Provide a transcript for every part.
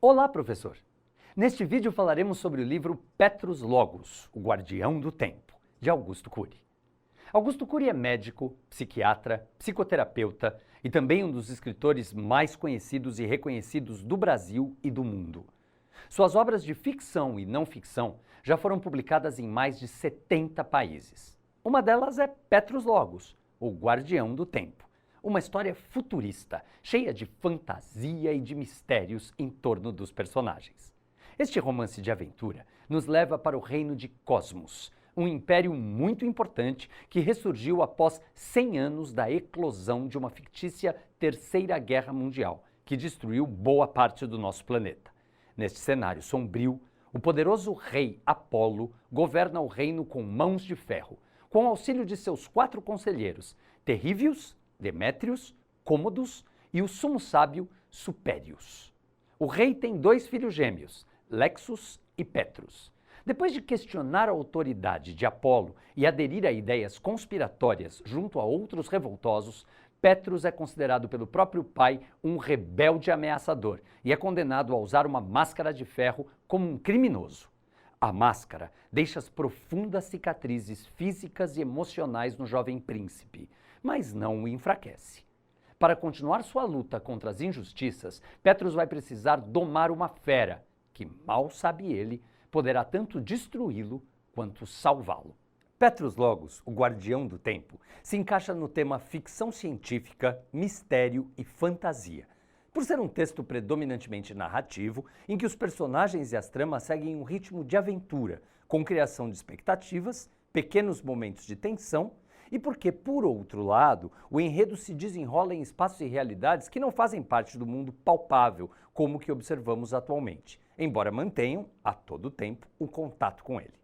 Olá, professor! Neste vídeo falaremos sobre o livro Petrus Logos, o Guardião do Tempo, de Augusto Cury. Augusto Cury é médico, psiquiatra, psicoterapeuta e também um dos escritores mais conhecidos e reconhecidos do Brasil e do mundo. Suas obras de ficção e não ficção já foram publicadas em mais de 70 países. Uma delas é Petrus Logos, o Guardião do Tempo. Uma história futurista, cheia de fantasia e de mistérios em torno dos personagens. Este romance de aventura nos leva para o reino de Cosmos, um império muito importante que ressurgiu após 100 anos da eclosão de uma fictícia Terceira Guerra Mundial, que destruiu boa parte do nosso planeta. Neste cenário sombrio, o poderoso rei Apolo governa o reino com mãos de ferro, com o auxílio de seus 4 conselheiros, Terrívios, Demétrios, Cômodos e o sumo sábio Supérius. O rei tem 2 filhos gêmeos, Lexus e Petrus. Depois de questionar a autoridade de Apolo e aderir a ideias conspiratórias junto a outros revoltosos, Petrus é considerado pelo próprio pai um rebelde ameaçador e é condenado a usar uma máscara de ferro como um criminoso. A máscara deixa as profundas cicatrizes físicas e emocionais no jovem príncipe, mas não o enfraquece. Para continuar sua luta contra as injustiças, Petrus vai precisar domar uma fera, que mal sabe ele, poderá tanto destruí-lo quanto salvá-lo. Petrus Logos, o Guardião do Tempo, se encaixa no tema ficção científica, mistério e fantasia, por ser um texto predominantemente narrativo, em que os personagens e as tramas seguem um ritmo de aventura, com criação de expectativas, pequenos momentos de tensão, e porque, por outro lado, o enredo se desenrola em espaços e realidades que não fazem parte do mundo palpável, como o que observamos atualmente, embora mantenham, a todo tempo, o contato com ele.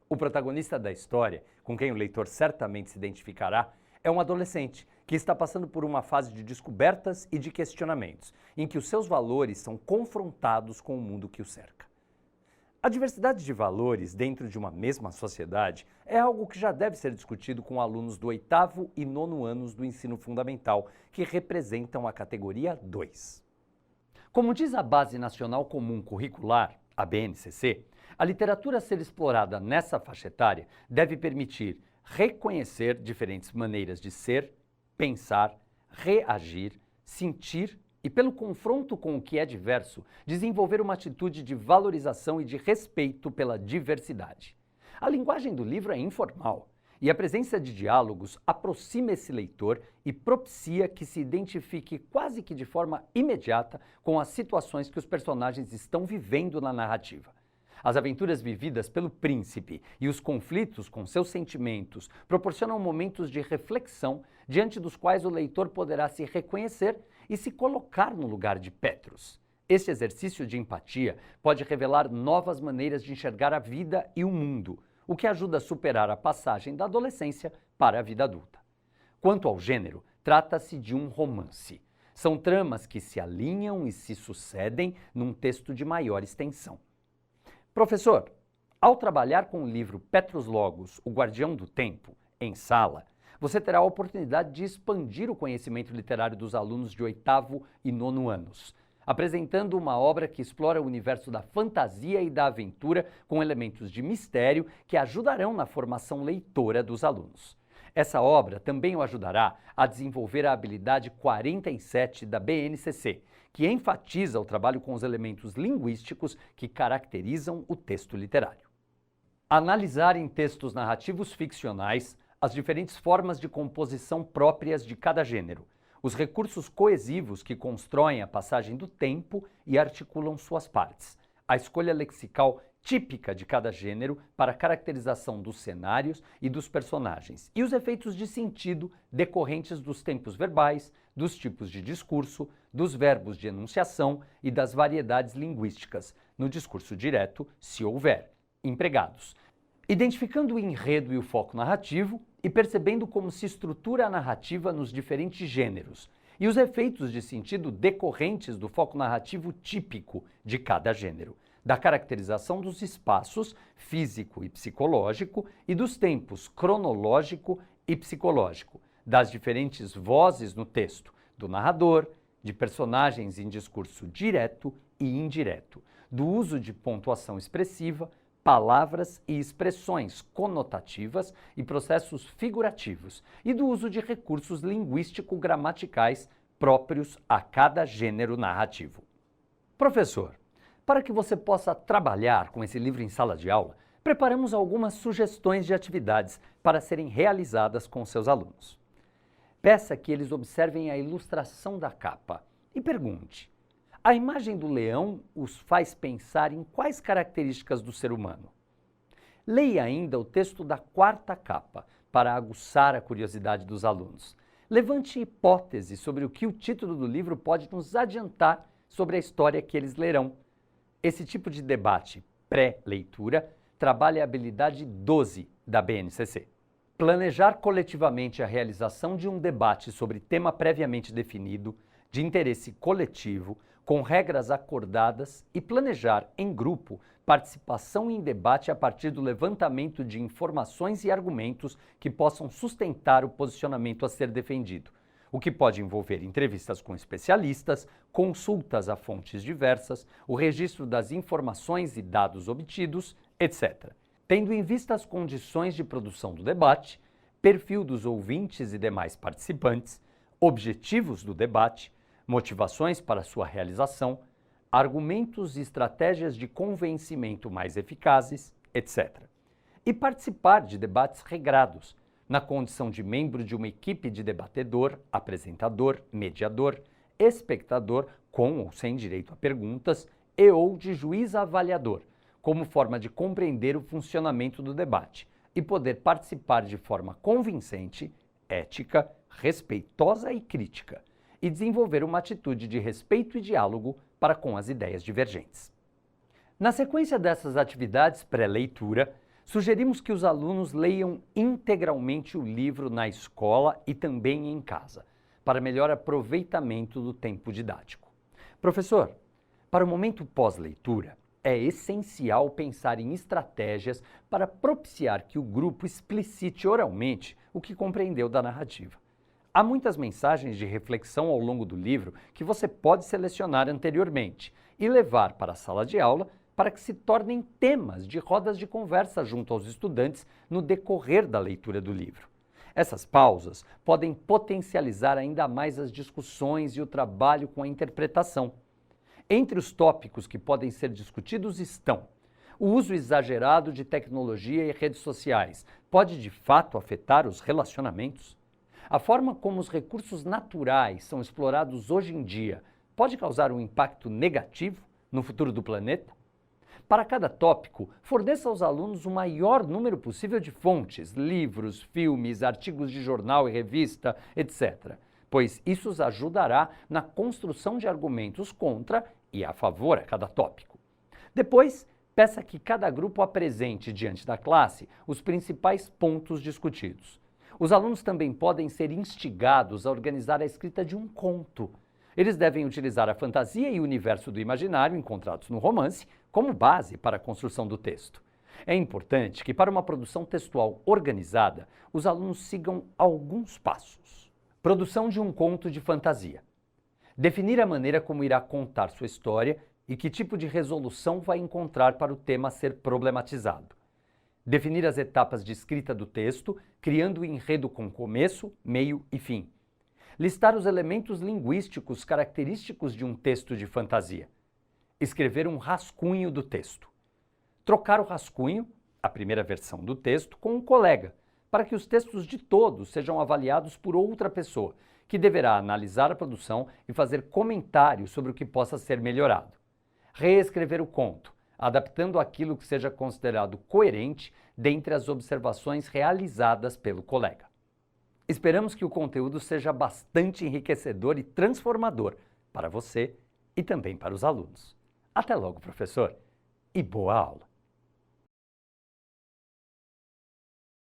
O protagonista da história, com quem o leitor certamente se identificará, é um adolescente que está passando por uma fase de descobertas e de questionamentos, em que os seus valores são confrontados com o mundo que o cerca. A diversidade de valores dentro de uma mesma sociedade é algo que já deve ser discutido com alunos do 8º e 9º anos do ensino fundamental, que representam a categoria 2. Como diz a Base Nacional Comum Curricular, a BNCC, a literatura a ser explorada nessa faixa etária deve permitir reconhecer diferentes maneiras de ser, pensar, reagir, sentir e, pelo confronto com o que é diverso, desenvolver uma atitude de valorização e de respeito pela diversidade. A linguagem do livro é informal e a presença de diálogos aproxima esse leitor e propicia que se identifique quase que de forma imediata com as situações que os personagens estão vivendo na narrativa. As aventuras vividas pelo príncipe e os conflitos com seus sentimentos proporcionam momentos de reflexão diante dos quais o leitor poderá se reconhecer e se colocar no lugar de Petrus. Este exercício de empatia pode revelar novas maneiras de enxergar a vida e o mundo, o que ajuda a superar a passagem da adolescência para a vida adulta. Quanto ao gênero, trata-se de um romance. São tramas que se alinham e se sucedem num texto de maior extensão. Professor, ao trabalhar com o livro Petrus Logos, o Guardião do Tempo, em sala, você terá a oportunidade de expandir o conhecimento literário dos alunos de 8º e 9º anos, apresentando uma obra que explora o universo da fantasia e da aventura com elementos de mistério que ajudarão na formação leitora dos alunos. Essa obra também o ajudará a desenvolver a habilidade 47 da BNCC, que enfatiza o trabalho com os elementos linguísticos que caracterizam o texto literário. Analisar em textos narrativos ficcionais as diferentes formas de composição próprias de cada gênero, os recursos coesivos que constroem a passagem do tempo e articulam suas partes, a escolha lexical típica de cada gênero para a caracterização dos cenários e dos personagens, e os efeitos de sentido decorrentes dos tempos verbais, dos tipos de discurso, dos verbos de enunciação e das variedades linguísticas, no discurso direto, se houver, empregados, identificando o enredo e o foco narrativo e percebendo como se estrutura a narrativa nos diferentes gêneros, e os efeitos de sentido decorrentes do foco narrativo típico de cada gênero, da caracterização dos espaços físico e psicológico e dos tempos cronológico e psicológico, das diferentes vozes no texto, do narrador, de personagens em discurso direto e indireto, do uso de pontuação expressiva, palavras e expressões conotativas e processos figurativos, e do uso de recursos linguístico-gramaticais próprios a cada gênero narrativo. Professor, para que você possa trabalhar com esse livro em sala de aula, preparamos algumas sugestões de atividades para serem realizadas com seus alunos. Peça que eles observem a ilustração da capa e pergunte: a imagem do leão os faz pensar em quais características do ser humano? Leia ainda o texto da quarta capa para aguçar a curiosidade dos alunos. Levante hipóteses sobre o que o título do livro pode nos adiantar sobre a história que eles lerão. Esse tipo de debate pré-leitura trabalha a habilidade 12 da BNCC. Planejar coletivamente a realização de um debate sobre tema previamente definido, de interesse coletivo, com regras acordadas e planejar em grupo participação em debate a partir do levantamento de informações e argumentos que possam sustentar o posicionamento a ser defendido, o que pode envolver entrevistas com especialistas, consultas a fontes diversas, o registro das informações e dados obtidos, etc. Tendo em vista as condições de produção do debate, perfil dos ouvintes e demais participantes, objetivos do debate, motivações para sua realização, argumentos e estratégias de convencimento mais eficazes, etc. E participar de debates regrados, na condição de membro de uma equipe de debatedor, apresentador, mediador, espectador, com ou sem direito a perguntas, e ou de juiz avaliador, como forma de compreender o funcionamento do debate e poder participar de forma convincente, ética, respeitosa e crítica, e desenvolver uma atitude de respeito e diálogo para com as ideias divergentes. Na sequência dessas atividades pré-leitura, sugerimos que os alunos leiam integralmente o livro na escola e também em casa, para melhor aproveitamento do tempo didático. Professor, para o momento pós-leitura, é essencial pensar em estratégias para propiciar que o grupo explicite oralmente o que compreendeu da narrativa. Há muitas mensagens de reflexão ao longo do livro que você pode selecionar anteriormente e levar para a sala de aula para que se tornem temas de rodas de conversa junto aos estudantes no decorrer da leitura do livro. Essas pausas podem potencializar ainda mais as discussões e o trabalho com a interpretação. Entre os tópicos que podem ser discutidos estão: o uso exagerado de tecnologia e redes sociais pode de fato afetar os relacionamentos? A forma como os recursos naturais são explorados hoje em dia pode causar um impacto negativo no futuro do planeta? Para cada tópico, forneça aos alunos o maior número possível de fontes, livros, filmes, artigos de jornal e revista, etc., pois isso os ajudará na construção de argumentos contra e a favor a cada tópico. Depois, peça que cada grupo apresente diante da classe os principais pontos discutidos. Os alunos também podem ser instigados a organizar a escrita de um conto. Eles devem utilizar a fantasia e o universo do imaginário encontrados no romance como base para a construção do texto. É importante que, para uma produção textual organizada, os alunos sigam alguns passos. Produção de um conto de fantasia. Definir a maneira como irá contar sua história e que tipo de resolução vai encontrar para o tema a ser problematizado. Definir as etapas de escrita do texto, criando o enredo com começo, meio e fim. Listar os elementos linguísticos característicos de um texto de fantasia. Escrever um rascunho do texto. Trocar o rascunho, a primeira versão do texto, com um colega, para que os textos de todos sejam avaliados por outra pessoa, que deverá analisar a produção e fazer comentários sobre o que possa ser melhorado. Reescrever o conto, adaptando aquilo que seja considerado coerente dentre as observações realizadas pelo colega. Esperamos que o conteúdo seja bastante enriquecedor e transformador para você e também para os alunos. Até logo, professor, e boa aula!